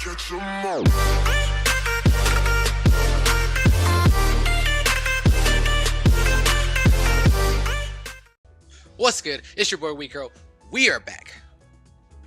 Catch 'em all. What's good? It's your boy Weekro. We are back.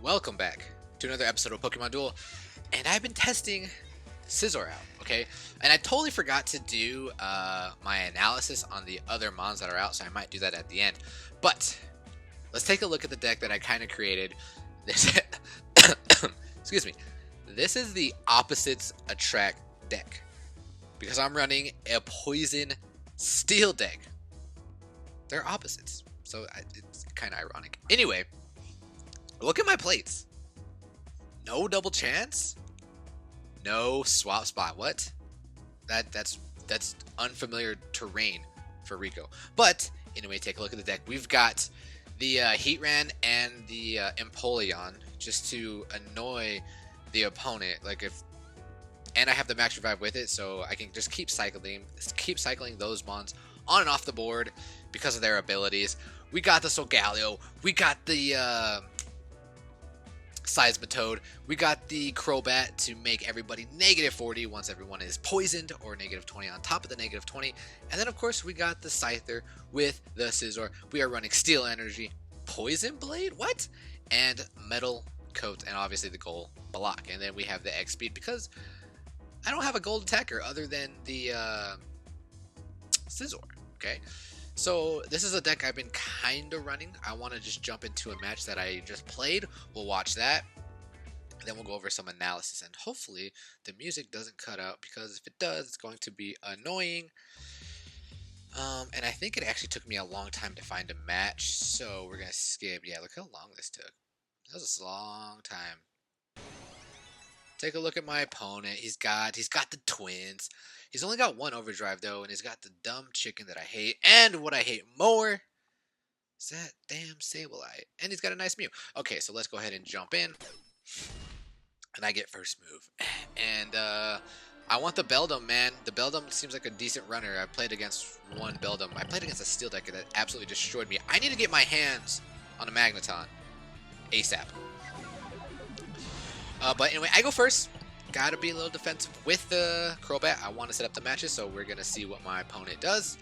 Welcome back to another episode of Pokemon Duel. And I've been testing Scizor out, okay? And I totally forgot to do my analysis on the other mons that are out, so I might do that at the end. But let's take a look at the deck that I kind of created. This, excuse me. This is the Opposites Attract deck because I'm running a Poison Steel deck. They're opposites. So it's kind of ironic. Anyway, look at my plates. No double chance. No swap spot. What? That's unfamiliar terrain for Rico. But anyway, take a look at the deck. We've got the Heatran and the Empoleon just to annoy the opponent. And I have the Max Revive with it, so I can just keep cycling those mons on and off the board because of their abilities. We got the Solgaleo, we got the Seismitoad, we got the Crobat to make everybody -40 once everyone is poisoned, or -20 on top of the -20. And then of course we got the Scyther with the Scizor. We are running Steel Energy, Poison Blade, what? And Metal Coat, and obviously the Gold Block. And then we have the X Speed because I don't have a gold attacker other than the Scizor, okay? So this is a deck I've been kind of running. I want to just jump into a match that I just played. We'll watch that. And then we'll go over some analysis. And hopefully the music doesn't cut out, because if it does, it's going to be annoying. And I think it actually took me a long time to find a match. So we're going to skip. Yeah, look how long this took. That was a long time. Take a look at my opponent. He's got the twins. He's only got one overdrive though, and he's got the dumb chicken that I hate. And what I hate more is that damn Sableye. And he's got a nice Mew. Okay, so let's go ahead and jump in. And I get first move. And I want the Beldum, man. The Beldum seems like a decent runner. I played against one Beldum. I played against a Steel deck that absolutely destroyed me. I need to get my hands on a Magneton ASAP. But anyway, I go first. Gotta be a little defensive with the Crobat. I want to set up the matches, so we're gonna see what my opponent does.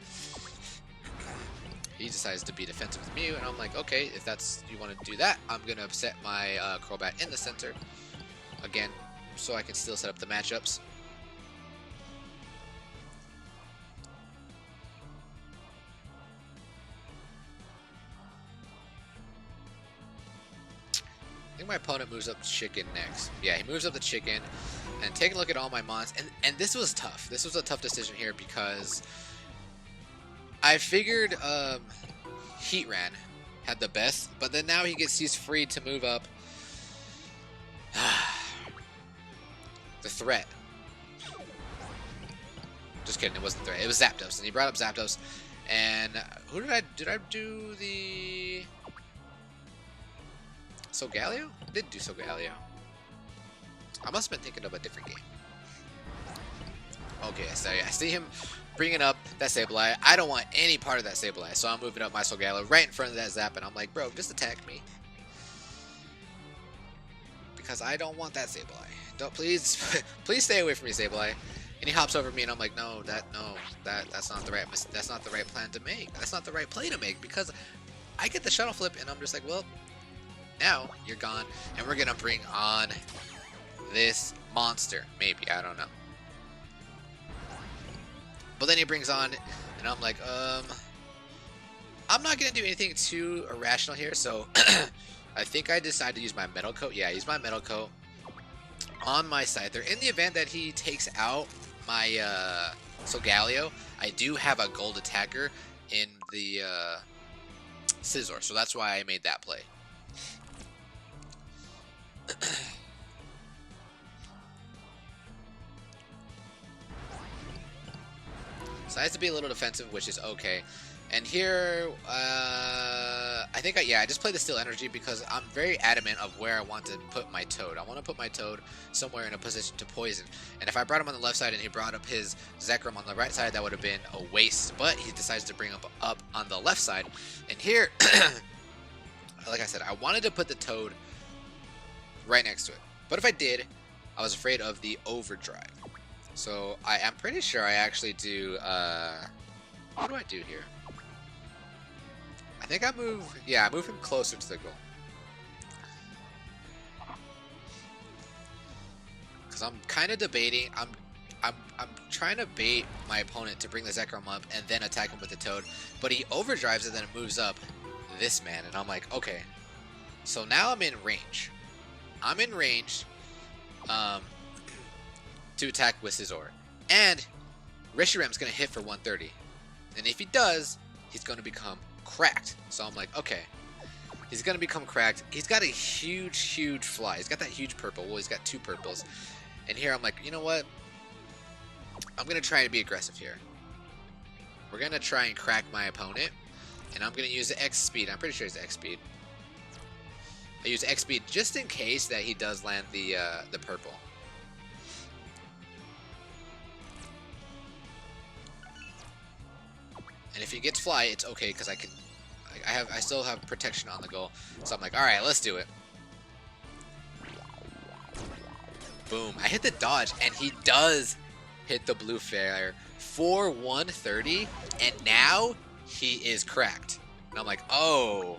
He decides to be defensive with Mew, and I'm like, okay, if that's you want to do that, I'm gonna set my Crobat in the center again, so I can still set up the matchups. I think my opponent moves up Chicken next. Yeah, he moves up the Chicken. And take a look at all my mons. And this was tough. This was a tough decision here because I figured Heatran had the best, but then now he's free to move up the threat. Just kidding, it wasn't the threat. It was Zapdos, and he brought up Zapdos. And who did I do the Solgaleo? I did do Solgaleo. I must have been thinking of a different game. Okay, so yeah, I see him bringing up that Sableye. I don't want any part of that Sableye, so I'm moving up my Solgaleo right in front of that Zap, and I'm like, bro, just attack me. Because I don't want that Sableye. Don't, please stay away from me, Sableye. And he hops over me, and I'm like, that's not the right plan to make. That's not the right play to make, because I get the Shuttle Flip, and I'm just like, well, now you're gone, and we're gonna bring on this monster, maybe, I don't know. But then he brings on, and I'm like, I'm not gonna do anything too irrational here, so I think I decided to use my Metal Coat. Yeah, I use my Metal Coat on my Scyther. In the event that he takes out my Solgaleo, I do have a gold attacker in the Scizor, so that's why I made that play. So I have to be a little defensive, which is okay. And here, I think, I just play the Steel Energy because I'm very adamant of where I want to put my Toad. I want to put my Toad somewhere in a position to poison. And if I brought him on the left side and he brought up his Zekrom on the right side, that would have been a waste. But he decides to bring up on the left side. And here, like I said, I wanted to put the Toad right next to it. But if I did, I was afraid of the overdrive. So I am pretty sure I actually do, what do I do here? I think I move, yeah, I move him closer to the goal. Because I'm kind of debating, I'm trying to bait my opponent to bring the Zekrom up and then attack him with the Toad, but he overdrives it, then it moves up this man, and I'm like, okay. So now I'm in range. I'm in range to attack with Scizor. And Reshiram's going to hit for 130. And if he does, he's going to become cracked. So I'm like, okay. He's going to become cracked. He's got a huge, huge fly. He's got that huge purple. Well, he's got 2 purples. And here I'm like, you know what? I'm going to try to be aggressive here. We're going to try and crack my opponent. And I'm going to use the X speed. I'm pretty sure it's X speed. I use X speed just in case that he does land the purple. And if he gets fly, it's okay because I still have protection on the goal. So I'm like, all right, let's do it. Boom! I hit the dodge, and he does hit the blue flare for 130, and now he is cracked. And I'm like, oh,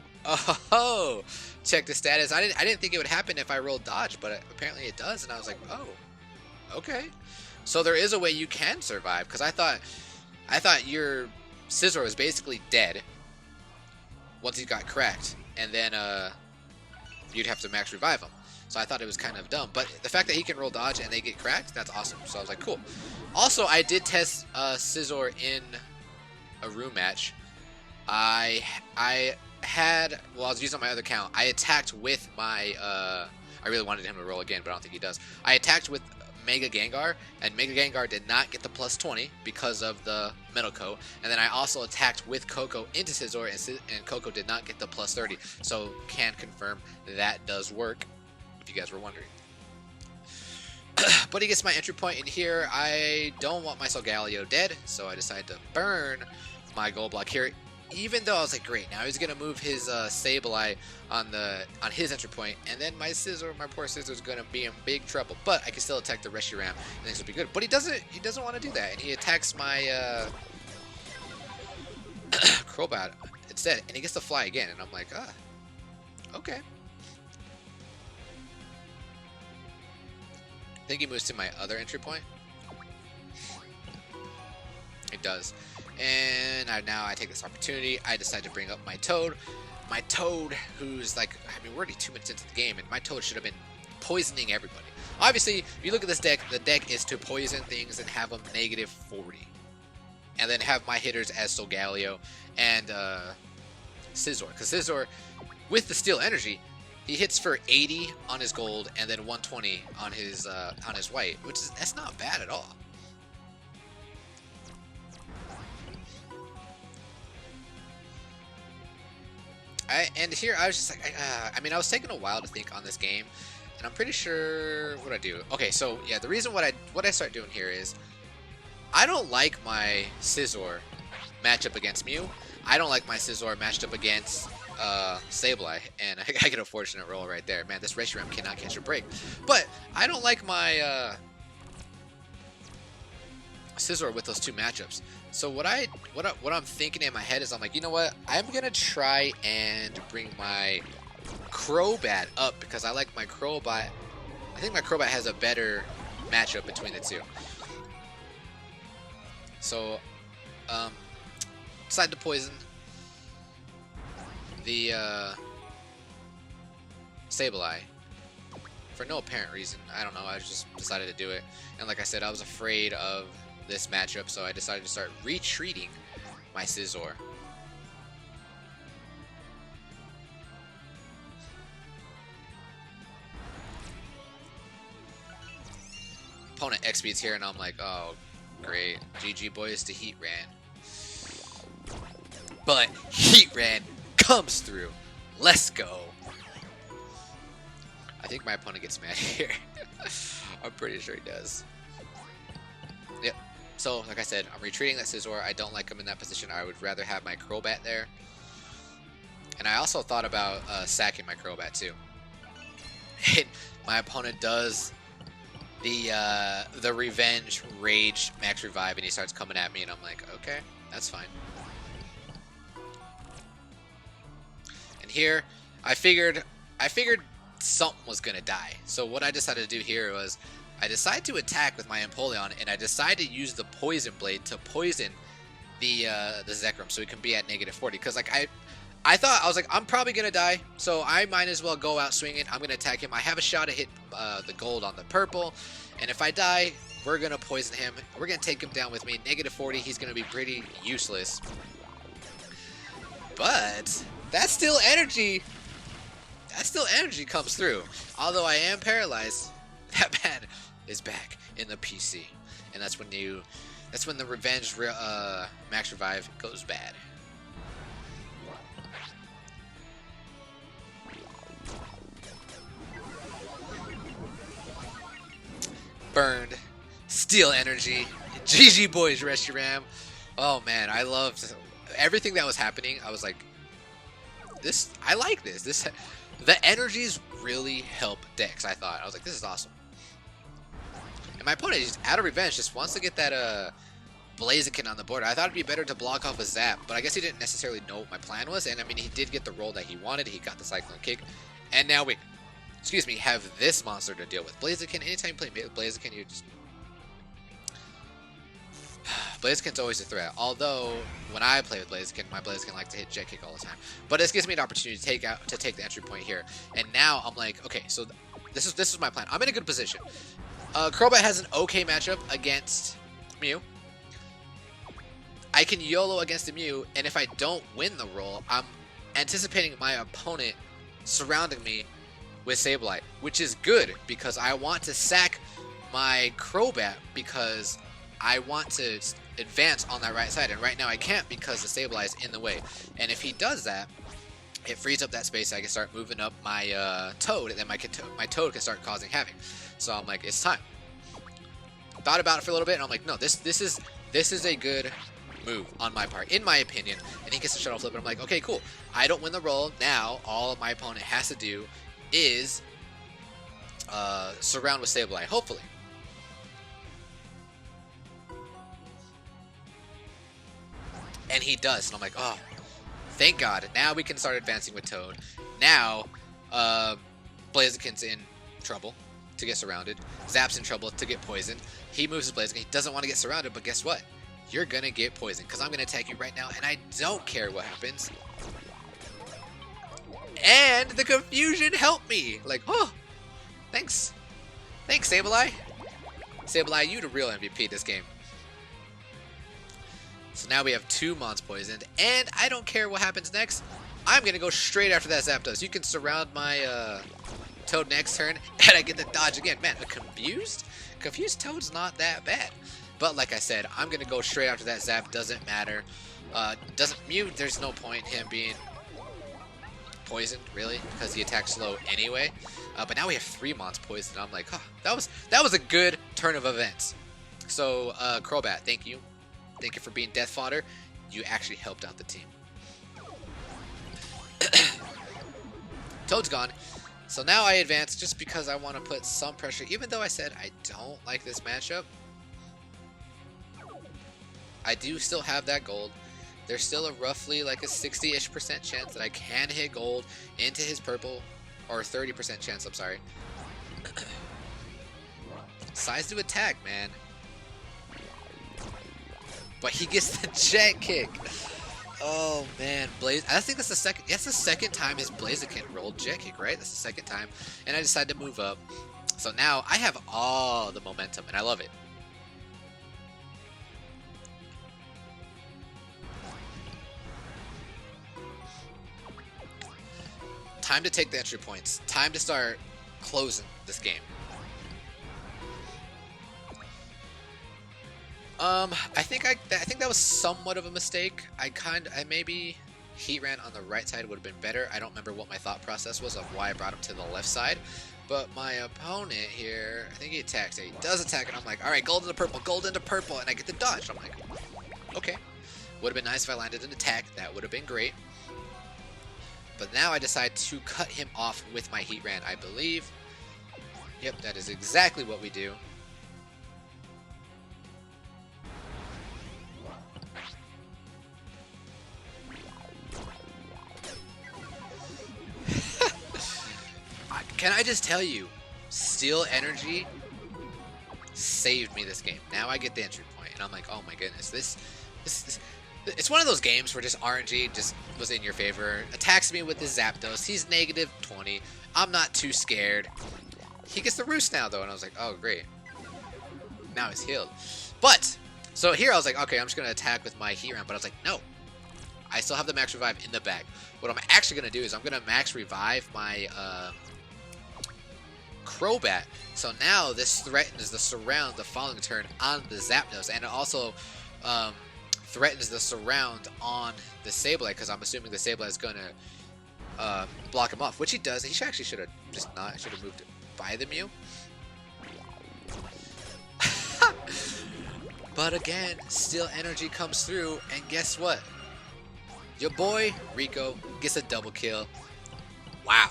check the status. I didn't think it would happen if I rolled dodge, but apparently it does. And I was like, oh, okay. So there is a way you can survive, because I thought your Scizor was basically dead once he got cracked, and then you'd have to max revive him. So I thought it was kind of dumb, but the fact that he can roll dodge and they get cracked, that's awesome. So I was like, cool. Also, I did test Scizor in a room match. I was using my other account. I attacked with my, I really wanted him to roll again, but I don't think he does. I attacked with Mega Gengar, and Mega Gengar did not get the plus 20 because of the Metal Coat. And then I also attacked with Coco into Scizor, and Coco did not get the plus 30. So can confirm that does work, if you guys were wondering. But he gets my entry point in here. I don't want my Solgaleo dead, so I decided to burn my gold block here. Even though I was like, great, now he's gonna move his Sableye on his entry point, and then my Scizor, my poor Scizor, is gonna be in big trouble. But I can still attack the Reshiram, and things will be good. But he doesn't want to do that, and he attacks my Crobat instead, and he gets to fly again, and I'm like, okay. I think he moves to my other entry point. It does. And now I take this opportunity. I decide to bring up my Toad. My Toad, who's like, I mean, we're already 2 minutes into the game, and my Toad should have been poisoning everybody. Obviously, if you look at this deck, the deck is to poison things and have them -40. And then have my hitters as Solgaleo and Scizor. Because Scizor, with the Steel Energy, he hits for 80 on his gold and then 120 on his white, that's not bad at all. And here I was just like, I mean, I was taking a while to think on this game, and I'm pretty sure what I do. Okay, so yeah, the reason what I start doing here is I don't like my Scizor matchup against Mew. I don't like my Scizor matched up against Sableye, and I get a fortunate roll right there. Man, this Reshiram cannot catch a break. But I don't like my Scizor with those 2 matchups. So what I'm thinking in my head is I'm like, you know what? I'm gonna try and bring my Crobat up because I like my Crobat. I think my Crobat has a better matchup between the 2. So decide to poison the Sableye for no apparent reason. I don't know. I just decided to do it, and like I said, I was afraid of this matchup, so I decided to start retreating my Scizor. Opponent X speeds here, and I'm like, oh, great. GG boys to Heatran. But Heatran comes through. Let's go. I think my opponent gets mad here. I'm pretty sure he does. Yep. So, like I said, I'm retreating that Scizor. I don't like him in that position. I would rather have my Crobat there. And I also thought about sacking my Crobat too. And my opponent does the revenge rage max revive, and he starts coming at me, and I'm like, okay, that's fine. And here, I figured something was gonna die. So what I decided to do here was I decided to attack with my Empoleon, and I decided to use the Poison Blade to poison the Zekrom so it can be at -40. Because like I thought, I was like, I'm probably gonna die, so I might as well go out swinging. I'm gonna attack him. I have a shot to hit the gold on the purple, and if I die, we're gonna poison him. We're gonna take him down with me. -40. He's gonna be pretty useless. But that's still energy. That still energy comes through. Although I am paralyzed, that man is back in the PC, and that's when the revenge max revive goes bad. Burned. Steel energy. GG boys, Reshiram. Oh man, I loved everything that was happening. I was like, I like this. The energies really help decks, I thought. I was like, this is awesome. And my opponent, just out of revenge, just wants to get that Blaziken on the board. I thought it'd be better to block off a Zap, but I guess he didn't necessarily know what my plan was. And I mean, he did get the roll that he wanted. He got the Cyclone Kick. And now we, have this monster to deal with. Blaziken, anytime you play Blaziken, you just... Blaziken's always a threat. Although, when I play with Blaziken, my Blaziken likes to hit Jet Kick all the time. But this gives me an opportunity to take the entry point here. And now I'm like, okay, so this is my plan. I'm in a good position. Crobat has an okay matchup against Mew. I can YOLO against the Mew, and if I don't win the roll, I'm anticipating my opponent surrounding me with Sableye, which is good because I want to sack my Crobat because I want to advance on that right side, and right now I can't because the Sableye is in the way. And if he does that, it frees up that space. I can start moving up my Toad, and then my Toad can start causing havoc. So I'm like, it's time. Thought about it for a little bit, and I'm like, no, this is a good move on my part, in my opinion. And he gets a shuttle flip, and I'm like, okay, cool. I don't win the roll. Now all my opponent has to do is surround with Sableye, hopefully. And he does, and I'm like, oh, thank God. Now we can start advancing with Toad. Now, Blaziken's in trouble to get surrounded. Zap's in trouble to get poisoned. He moves his Blaziken. He doesn't want to get surrounded, but guess what? You're going to get poisoned, because I'm going to attack you right now, and I don't care what happens. And the confusion helped me. Like, oh, thanks. Thanks, Sableye. Sableye, you the real MVP this game. So now we have 2 Mons poisoned, and I don't care what happens next. I'm going to go straight after that Zapdos. You can surround my Toad next turn, and I get to dodge again. Man, a confused Toad's not that bad. But like I said, I'm going to go straight after that Zap. Doesn't matter. Mew, there's no point in him being poisoned, really, because he attacks slow anyway. But now we have 3 Mons poisoned. I'm like, oh, that was a good turn of events. So, Crobat, thank you. Thank you for being death fodder. You actually helped out the team. Toad's gone. So now I advance just because I want to put some pressure. Even though I said I don't like this matchup, I do still have that gold. There's still a roughly like a 60-ish% chance that I can hit gold into his purple. Or 30% chance, I'm sorry. Size to attack, man. But he gets the Jet Kick. Oh man, I think that's the second. That's the second time his Blaziken rolled Jet Kick, right? That's the second time, and I decided to move up. So now I have all the momentum, and I love it. Time to take the entry points. Time to start closing this game. I think that was somewhat of a mistake. I maybe Heat Ran on the right side would have been better. I don't remember what my thought process was of why I brought him to the left side. But my opponent here, I think he attacks. He does attack, and I'm like, all right, gold into purple, and I get the dodge. I'm like, okay. Would have been nice if I landed an attack. That would have been great. But now I decide to cut him off with my Heat Ran, I believe. Yep, that is exactly what we do. can I just tell you, Steel Energy saved me this game. Now I get the entry point, and I'm like, oh my goodness, this it's one of those games where just RNG just was in your favor. Attacks me with his Zapdos. He's negative 20. I'm not too scared. He gets the Roost now, though, and I was like, oh, great. Now he's healed. But, so here I was like, okay, I'm just going to attack with my Heat Round, but I was like, no. I still have the Max Revive in the bag. What I'm actually going to do is I'm going to Max Revive my Crobat. So now this threatens the Surround the following turn on the Zapdos, and it also threatens the Surround on the Sableye, because I'm assuming the Sableye is going to block him off, which he does. He actually should have just not. Should have moved by the Mew. But again, Steel Energy comes through, and guess what? Your boy Rico gets a double kill. Wow.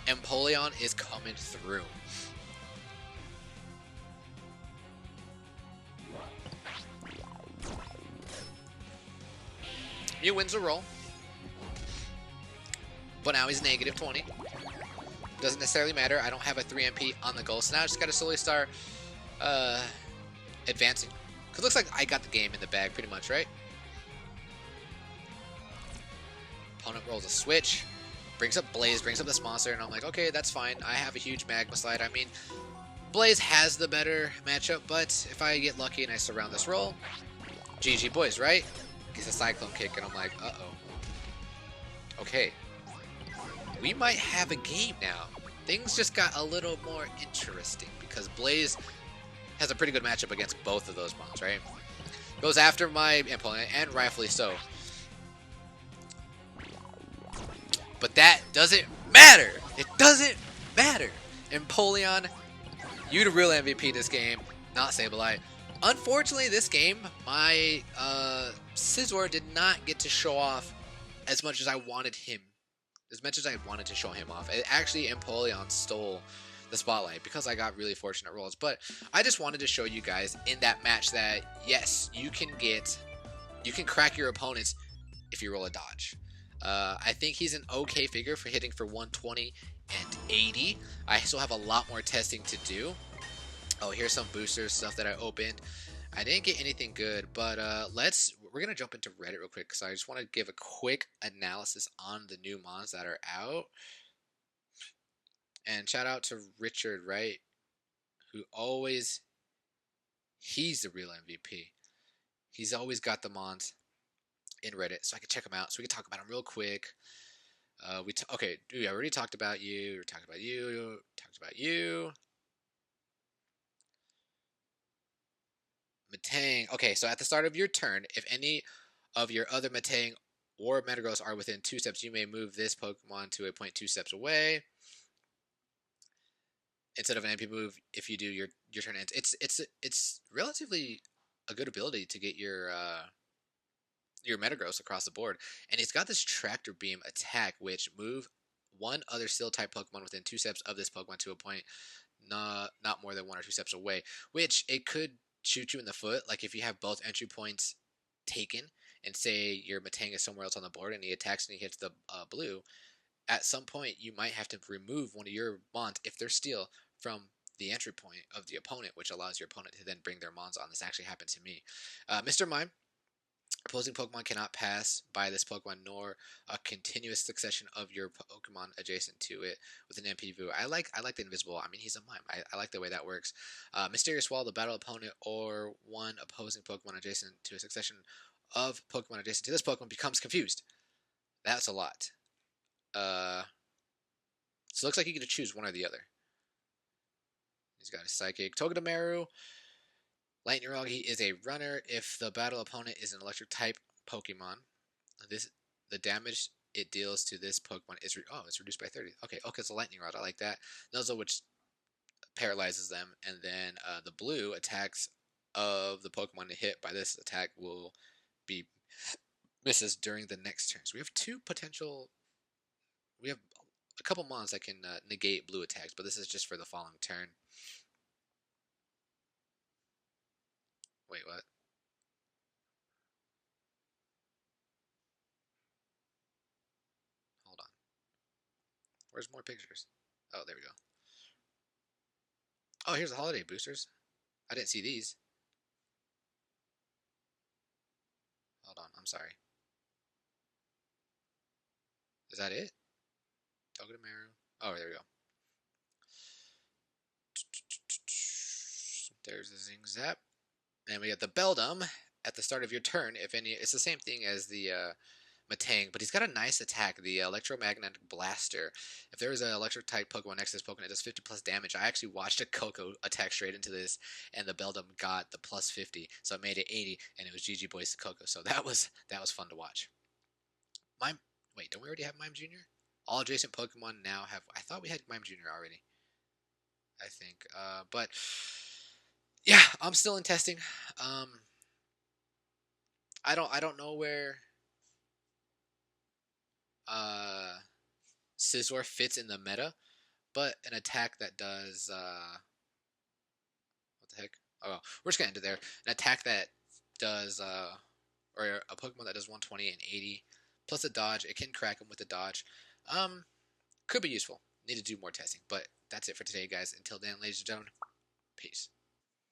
Empoleon is coming through. Mew wins a roll, but now he's negative 20. Doesn't necessarily matter. I don't have a 3 MP on the goal, so now I just got to slowly start advancing. Because it looks like I got the game in the bag pretty much, right? Opponent rolls a switch, brings up Blaze, brings up this monster, and I'm like, okay, that's fine. I have a huge Magma Slide. I mean, Blaze has the better matchup, but if I get lucky and I surround this roll, GG boys, right? Gets a Cyclone Kick, and I'm like, uh-oh. Okay. We might have a game now. Things just got a little more interesting because Blaze has a pretty good matchup against both of those mons, right? Goes after my opponent, and rightfully so. But that doesn't matter. It doesn't matter. Empoleon, you the real MVP this game, not Sableye. Unfortunately, this game, my Scizor did not get to show off as much as I wanted him. As much as I wanted to show him off. Actually, Empoleon stole the spotlight because I got really fortunate rolls. But I just wanted to show you guys in that match that, yes, you can crack your opponents if you roll a dodge. I think he's an okay figure for hitting for 120 and 80. I still have a lot more testing to do. Oh, here's some boosters, stuff that I opened. I didn't get anything good, but we're gonna jump into Reddit real quick because I just want to give a quick analysis on the new mons that are out. And shout out to Richard, right? He's the real MVP. He's always got the mons in Reddit, so I can check them out. So we can talk about them real quick. Okay, we already talked about you. We talked about you. Talked about you. Metang. Okay, so at the start of your turn, if any of your other Metang or Metagross are within 2 steps, you may move this Pokemon to a point 2 steps away. Instead of an MP move, if you do, your turn ends. It's relatively a good ability to get your Metagross across the board, and it's got this Tractor Beam attack, which move one other Steel type Pokemon within 2 steps of this Pokemon to a point not more than 1 or 2 steps away, which it could shoot you in the foot. Like if you have both entry points taken, and say your Metang is somewhere else on the board, and he attacks and he hits the blue. At some point, you might have to remove one of your mons, if they're Steel, from the entry point of the opponent, which allows your opponent to then bring their mons on. This actually happened to me. Mr. Mime. Opposing Pokemon cannot pass by this Pokemon, nor a continuous succession of your Pokemon adjacent to it with an MP move. I like the invisible. I mean, he's a mime. I like the way that works. Mysterious Wall, the battle opponent or one opposing Pokemon adjacent to a succession of Pokemon adjacent to this Pokemon becomes confused. That's a lot. So it looks like you get to choose one or the other. He's got a Psychic. Togedemaru. Lightning Rock, he is a runner. If the battle opponent is an electric type Pokemon, the damage it deals to this Pokemon is it's reduced by 30. Okay, it's a Lightning Rod. I like that. Nuzzle, which paralyzes them, and then the blue attacks of the Pokemon hit by this attack will be misses during the next turn. So we have we have a couple mons that can negate blue attacks, but this is just for the following turn. Wait, what? Hold Where's more pictures? Oh, there we go. Oh, here's the holiday boosters. I didn't see these. Hold on, I'm sorry. Is that it? Togedemaru. Oh, there we go. There's the Zing Zap. And we got the Beldum at the start of your turn. If any, it's the same thing as the Matang, but he's got a nice attack, the Electromagnetic Blaster. If there is an electric type Pokemon next to this Pokemon, it does 50 plus damage. I actually watched a Coco attack straight into this, and the Beldum got the plus 50, so it made it 80, and it was GG Boys to Coco. So that was fun to watch. Mime, wait, don't we already have Mime Jr.? All adjacent Pokemon now have. I thought we had Mime Jr. already. I think, but yeah, I'm still in testing. Um, I don't know where uh Scizor fits in the meta, but an attack that does what the heck? Oh, well, we're just gonna end it there. An attack that does or a Pokemon that does 120 and 80 plus a dodge. It can crack him with a dodge. Um, could be useful. Need to do more testing, but that's it for today, guys. Until then, ladies and gentlemen, peace.